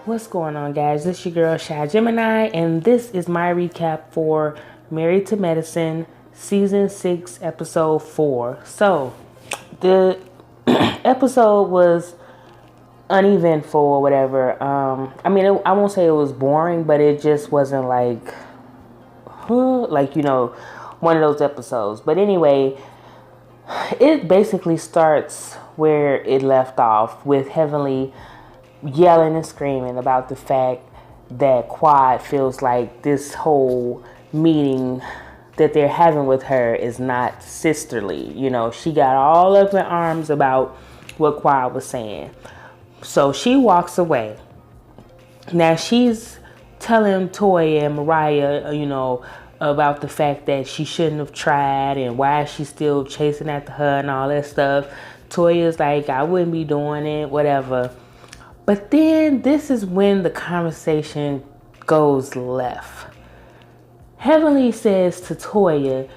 What's going on, guys? This is your girl Shy Gemini, and this is my recap for Married to Medicine, Season 6, Episode 4. So, the episode was uneventful or whatever. I won't say it was boring, but it just wasn't like, one of those episodes. But anyway, it basically starts where it left off with Heavenly yelling and screaming about the fact that Quad feels like this whole meeting that they're having with her is not sisterly. She got all up in arms about what Quad was saying. So she walks away. Now she's telling Toya and Mariah, about the fact that she shouldn't have tried and why she's still chasing after her and all that stuff. Toya's like, I wouldn't be doing it, whatever. But then this is when the conversation goes left. Heavenly says to Toya,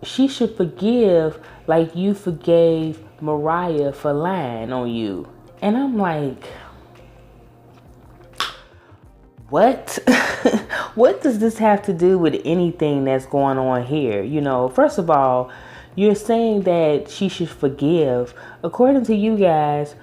she should forgive like you forgave Mariah for lying on you. And I'm like, what? What does this have to do with anything that's going on here? First of all, you're saying that she should forgive. According to you guys,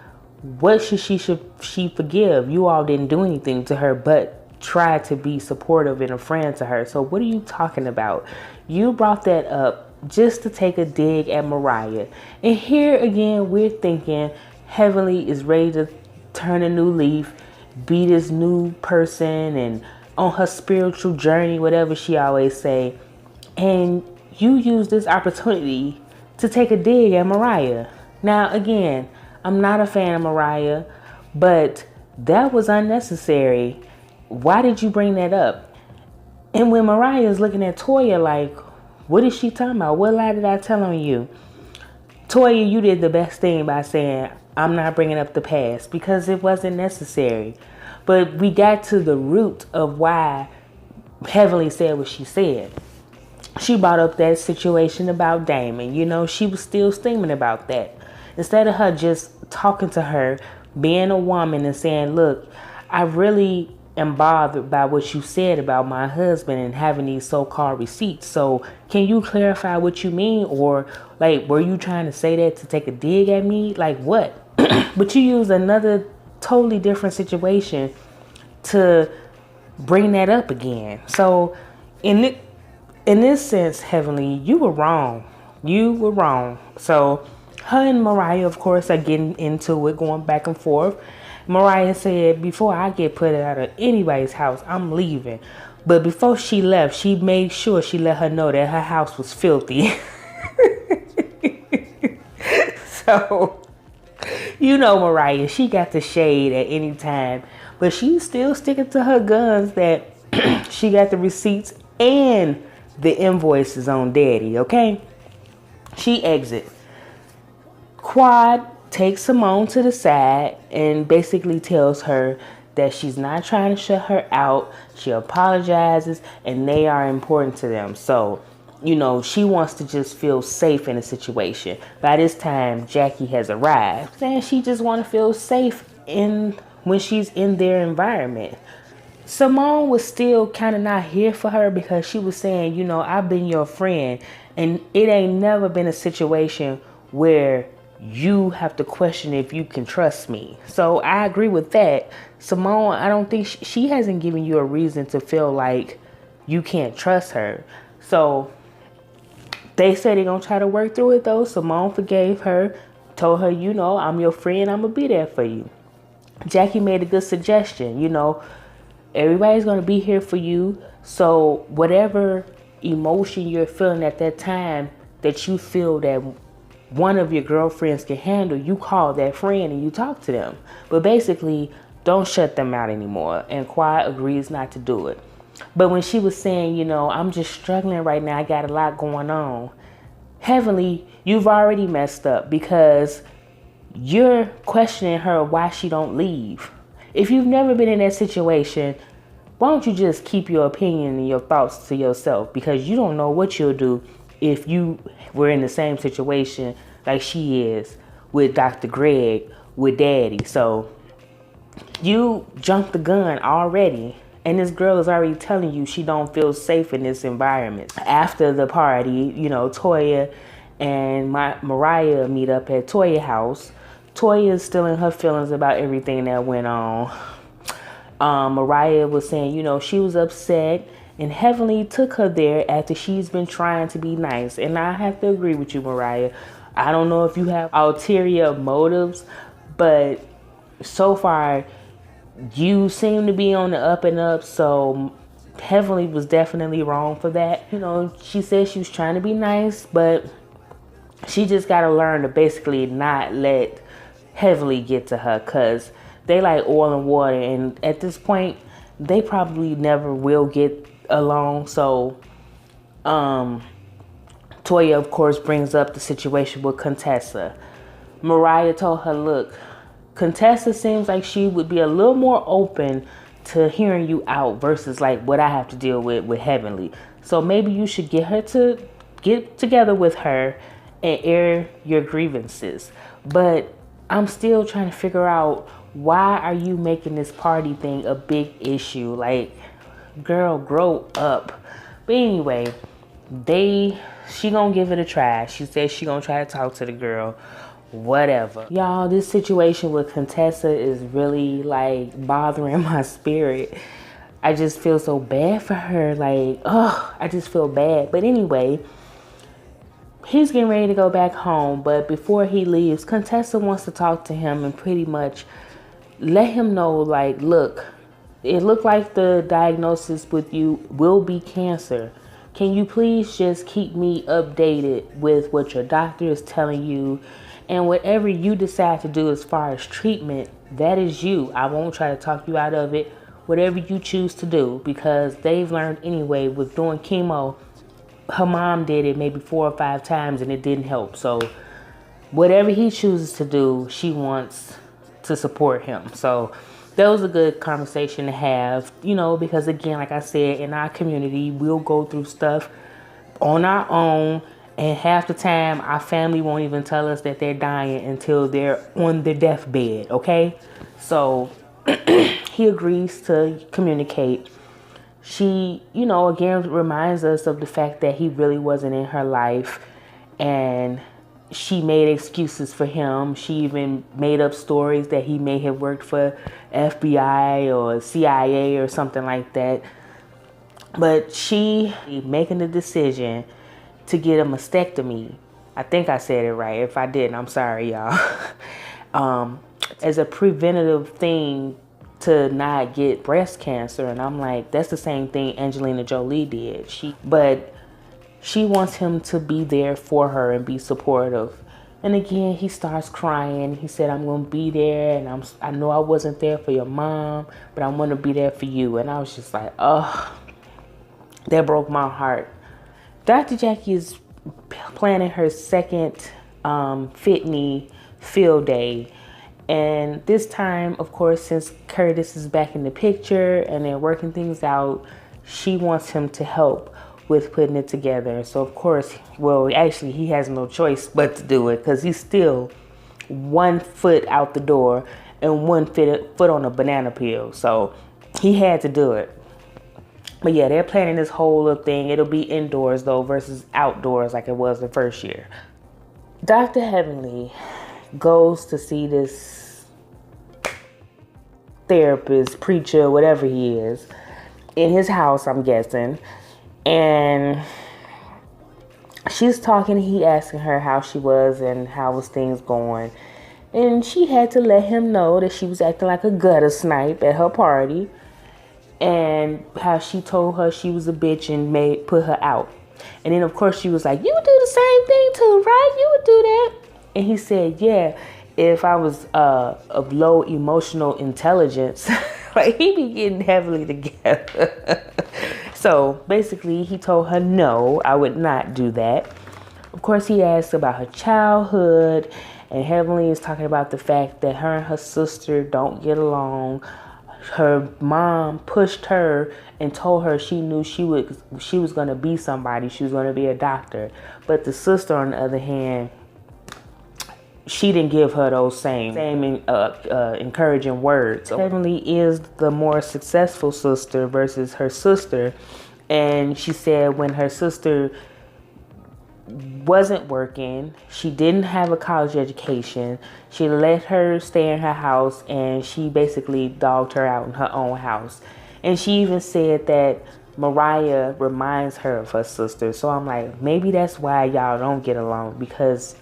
what should she forgive? You all didn't do anything to her but try to be supportive and a friend to her. So what are you talking about? You brought that up just to take a dig at Mariah. And here again, we're thinking Heavenly is ready to turn a new leaf, be this new person and on her spiritual journey, whatever she always say. And you use this opportunity to take a dig at Mariah. Now, again, I'm not a fan of Mariah, but that was unnecessary. Why did you bring that up? And when Mariah is looking at Toya like, what is she talking about? What lie did I tell on you? Toya, you did the best thing by saying, I'm not bringing up the past because it wasn't necessary. But we got to the root of why Heavenly said what she said. She brought up that situation about Damon. She was still steaming about that. Instead of her just talking to her, being a woman and saying, look, I really am bothered by what you said about my husband and having these so-called receipts. So can you clarify what you mean? Or were you trying to say that to take a dig at me? Like what? But you use another totally different situation to bring that up again. So in this sense, Heavenly, you were wrong. You were wrong. So her and Mariah, of course, are getting into it, going back and forth. Mariah said, before I get put out of anybody's house, I'm leaving. But before she left, she made sure she let her know that her house was filthy. So, Mariah, she got the shade at any time. But she's still sticking to her guns that she got the receipts and the invoices on Daddy, okay? She exits. Quad takes Simone to the side and basically tells her that she's not trying to shut her out. She apologizes and they are important to them. So, she wants to just feel safe in a situation. By this time, Jackie has arrived and she just want to feel safe when she's in their environment. Simone was still kind of not here for her because she was saying, I've been your friend and it ain't never been a situation where you have to question if you can trust me. So I agree with that. Simone, I don't think she hasn't given you a reason to feel like you can't trust her. So they said they're going to try to work through it though. Simone forgave her, told her, I'm your friend. I'm going to be there for you. Jackie made a good suggestion. Everybody's going to be here for you. So whatever emotion you're feeling at that time that you feel that one of your girlfriends can handle, you call that friend and you talk to them. But basically, don't shut them out anymore. And Quad agrees not to do it. But when she was saying, I'm just struggling right now, I got a lot going on. Heavenly, you've already messed up because you're questioning her why she don't leave. If you've never been in that situation, why don't you just keep your opinion and your thoughts to yourself? Because you don't know what you'll do if you were in the same situation like she is with Dr. Greg, with Daddy. So You jumped the gun already. And this girl is already telling you she don't feel safe in this environment. After the party, you know, Toya and Mariah meet up at Toya house. Toya is still in her feelings about everything that went on. Mariah was saying, you know, she was upset, and Heavenly took her there after she's been trying to be nice. And I have to agree with you, Mariah. I don't know if you have ulterior motives, but so far you seem to be on the up and up. So Heavenly was definitely wrong for that. You know, she said she was trying to be nice, but she just got to learn to basically not let Heavenly get to her, because they like oil and water, and at this point they probably never will get along. So Toya of course brings up the situation with Contessa. Mariah told her, look, Contessa seems like she would be a little more open to hearing you out versus like what I have to deal with Heavenly. So maybe you should get her to get together with her and air your grievances. But I'm still trying to figure out, why are you making this party thing a big issue? Like, girl, grow up. But anyway, she gonna give it a try. She says she gonna try to talk to the girl. Whatever. Y'all, this situation with Contessa is really like bothering my spirit. I just feel so bad for her. Like, oh, I just feel bad. But anyway, he's getting ready to go back home, but before he leaves, Contessa wants to talk to him and pretty much let him know, like, look, it looked like the diagnosis with you will be cancer. Can you please just keep me updated with what your doctor is telling you, and whatever you decide to do as far as treatment, that is you. I won't try to talk you out of it. Whatever you choose to do, because they've learned anyway with doing chemo, her mom did it maybe 4 or 5 times and it didn't help. So whatever he chooses to do, she wants to support him. So that was a good conversation to have, you know, because again, like I said, in our community, we'll go through stuff on our own, and half the time our family won't even tell us that they're dying until they're on their deathbed, okay? So he agrees to communicate. She, you know, again reminds us of the fact that he really wasn't in her life, and she made excuses for him. She even made up stories that he may have worked for FBI or CIA or something like that. But she making the decision to get a mastectomy. I think I said it right. If I didn't, I'm sorry, y'all. As a preventative thing to not get breast cancer. And I'm like, that's the same thing Angelina Jolie did. But she wants him to be there for her and be supportive. And again, he starts crying. He said, I'm going to be there, and I know I wasn't there for your mom, but I want to be there for you. And I was just like, oh, that broke my heart. Dr. Jackie is planning her second Fit Me field day. And this time, of course, since Curtis is back in the picture and they're working things out, she wants him to help with putting it together. So, of course, well, actually, he has no choice but to do it, because he's still 1 foot out the door and 1 foot on a banana peel. So he had to do it. But yeah, they're planning this whole little thing. It'll be indoors, though, versus outdoors like it was the first year. Dr. Heavenly goes to see this therapist, preacher, whatever he is, in his house, I'm guessing. And she's talking, he asking her how she was and how was things going. And she had to let him know that she was acting like a gutter snipe at her party, and how she told her she was a bitch and put her out. And then, of course, she was like, you would do the same thing too, right? You would do that. And he said, yeah, if I was of low emotional intelligence. Like, he be getting heavily together. So basically, he told her, no, I would not do that. Of course, he asked about her childhood, and Heavenly is talking about the fact that her and her sister don't get along. Her mom pushed her and told her she knew she was going to be somebody. She was going to be a doctor. But the sister, on the other hand, she didn't give her those same encouraging words. So Heavenly is the more successful sister versus her sister. And she said when her sister wasn't working, she didn't have a college education, she let her stay in her house, and she basically dogged her out in her own house. And she even said that Mariah reminds her of her sister. So I'm like, maybe that's why y'all don't get along, because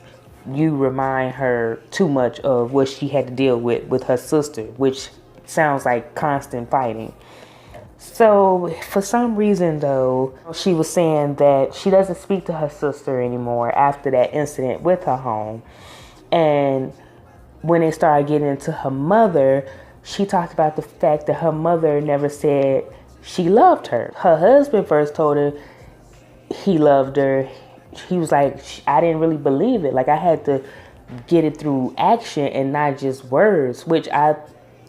you remind her too much of what she had to deal with her sister, which sounds like constant fighting. So for some reason though, she was saying that she doesn't speak to her sister anymore after that incident with her home. And when they started getting into her mother, she talked about the fact that her mother never said she loved her. Her husband first told her he loved her. He was like, I didn't really believe it. Like, I had to get it through action and not just words, which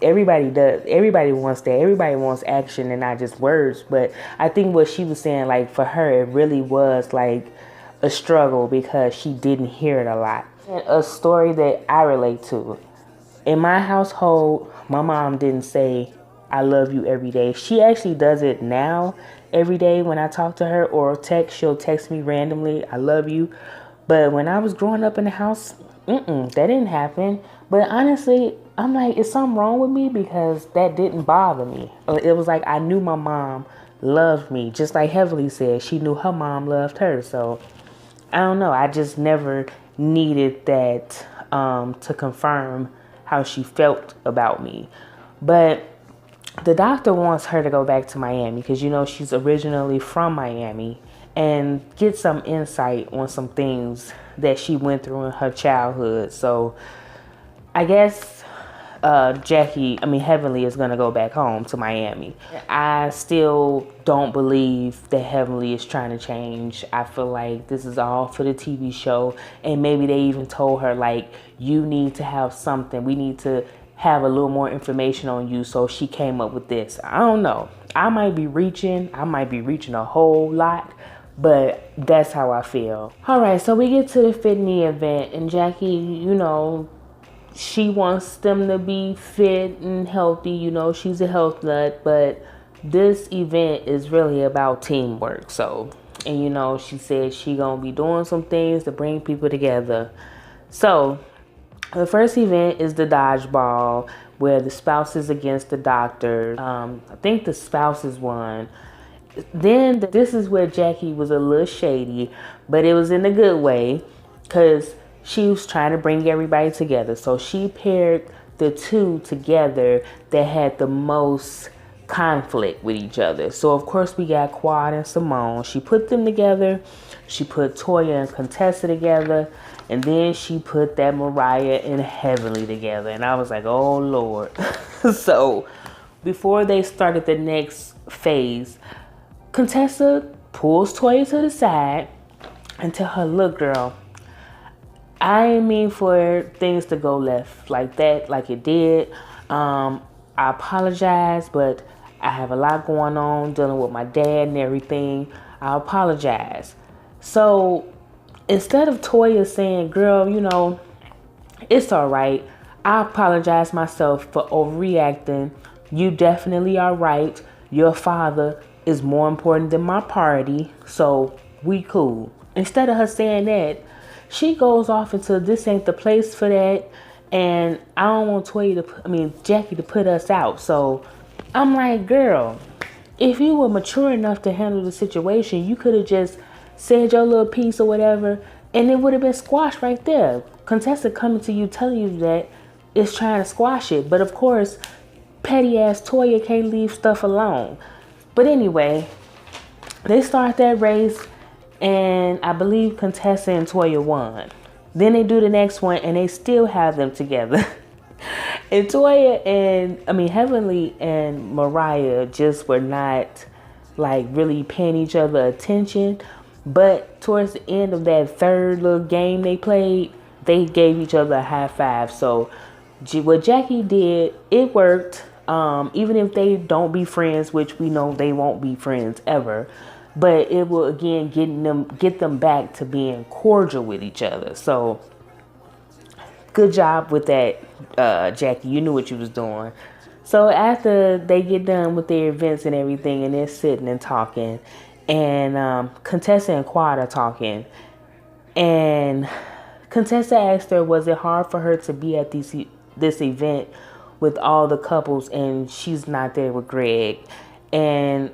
everybody does. Everybody wants that. Everybody wants action and not just words. But I think what she was saying, like, for her, it really was like a struggle because she didn't hear it a lot. And a story that I relate to. In my household, my mom didn't say, I love you every day. She actually does it now every day when I talk to her or text. She'll text me randomly, I love you. But when I was growing up in the house, that didn't happen. But honestly, I'm like, is something wrong with me? Because that didn't bother me. It was like I knew my mom loved me. Just like Heavenly said, she knew her mom loved her. So I don't know. I just never needed that to confirm how she felt about me. But the doctor wants her to go back to Miami because, you know, she's originally from Miami, and get some insight on some things that she went through in her childhood. So I guess Heavenly is going to go back home to Miami. I still don't believe that Heavenly is trying to change. I feel like this is all for the TV show. And maybe they even told her, like, you need to have something. We need to have a little more information on you. So she came up with this. I don't know. I might be reaching a whole lot, but that's how I feel. All right, so we get to the Fitney event, and Jackie, you know, she wants them to be fit and healthy. You know, she's a health nut, but this event is really about teamwork. So, and you know, she said she gonna be doing some things to bring people together. So the first event is the dodgeball, where the spouses against the doctor. I think the spouses won. Then this is where Jackie was a little shady, but it was in a good way, because she was trying to bring everybody together. So she paired the two together that had the most conflict with each other. So of course we got Quad and Simone. She put them together. She put Toya and Contessa together. And then she put that Mariah and Heavenly together. And I was like, oh Lord. So before they started the next phase, Contessa pulls Toya to the side and tell her, look girl, I didn't mean for things to go left like that, like it did. I apologize, but I have a lot going on dealing with my dad and everything. I apologize. So instead of Toya saying, girl, you know, it's all right, I apologize myself for overreacting. You definitely are right. Your father is more important than my party, so we cool. Instead of her saying that, she goes off into, this ain't the place for that, and I don't want Jackie to put us out. So I'm like, girl, if you were mature enough to handle the situation, you could have just said your little piece or whatever, and it would have been squashed right there. Contessa coming to you telling you that is trying to squash it. But of course, petty ass Toya can't leave stuff alone. But anyway, they start that race, and I believe Contessa and Toya won. Then they do the next one, and they still have them together. And Heavenly and Mariah just were not like really paying each other attention. But towards the end of that third little game they played, they gave each other a high five. So what Jackie did, it worked. Even if they don't be friends, which we know they won't be friends ever, but it will again get them back to being cordial with each other. So Good job with that, Jackie. You knew what you was doing. So after they get done with their events and everything, and they're sitting and talking, and Contessa and Quad are talking, and Contessa asked her, was it hard for her to be at this event with all the couples and she's not there with Greg? And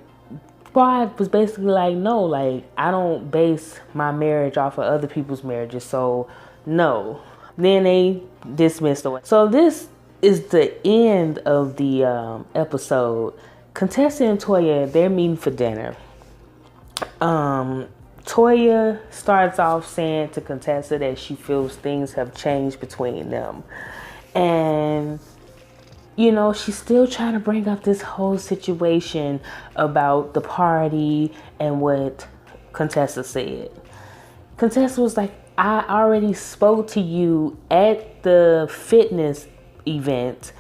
Quad was basically like, no, like, I don't base my marriage off of other people's marriages, so no. Then they dismissed away. So this is the end of the episode. Contessa and Toya, they're meeting for dinner. Toya starts off saying to Contessa that she feels things have changed between them. And, you know, she's still trying to bring up this whole situation about the party and what Contessa said. Contessa was like, I already spoke to you at the fitness event,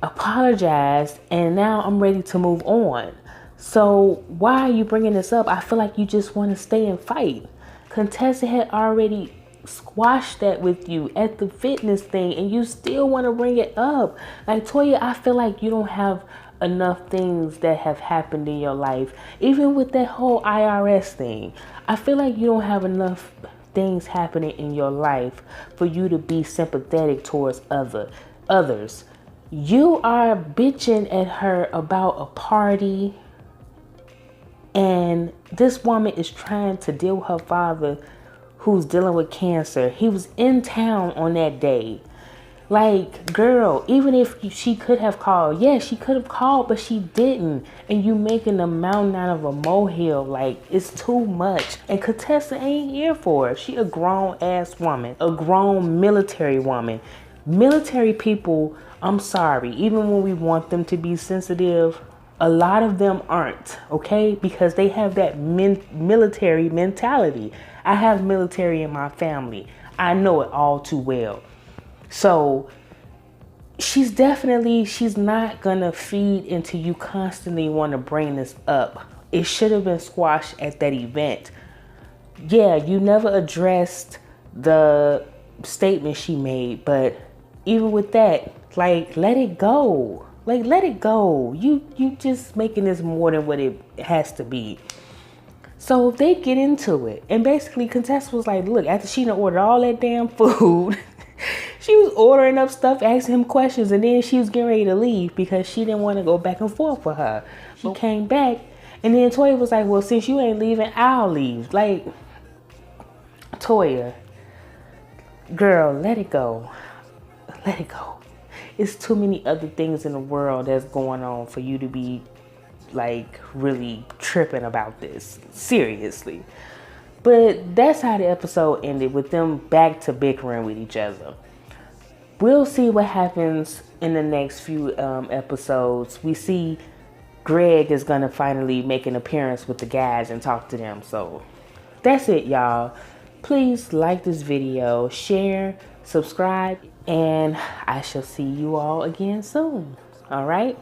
apologized, and now I'm ready to move on. So why are you bringing this up? I feel like you just want to stay and fight. Contessa had already squashed that with you at the fitness thing, and you still want to bring it up. Like, Toya, I feel like you don't have enough things that have happened in your life. Even with that whole IRS thing, I feel like you don't have enough things happening in your life for you to be sympathetic towards others. You are bitching at her about a party, and this woman is trying to deal with her father who's dealing with cancer. He was in town on that day. Like, girl, even if she could have called, yeah, she could have called, but she didn't. And you making a mountain out of a molehill, like, it's too much. And Contessa ain't here for it. She a grown ass woman, a grown military woman. Military people, I'm sorry, even when we want them to be sensitive, a lot of them aren't, okay? Because they have that military mentality. I have military in my family. I know it all too well. So she's not gonna feed into you constantly want to bring this up. It should have been squashed at that event. Yeah, you never addressed the statement she made, but even with that, like, let it go. Like, let it go. You just making this more than what it has to be. So they get into it. And basically Contessa was like, look, after she done ordered all that damn food, she was ordering up stuff, asking him questions, and then she was getting ready to leave because she didn't want to go back and forth with her. She came back, and then Toya was like, well, since you ain't leaving, I'll leave. Like, Toya, girl, let it go. Let it go. It's too many other things in the world that's going on for you to be, like, really tripping about this. Seriously. But that's how the episode ended, with them back to bickering with each other. We'll see what happens in the next few episodes. We see Greg is going to finally make an appearance with the guys and talk to them. So that's it, y'all. Please like this video, share, subscribe, and I shall see you all again soon. All right?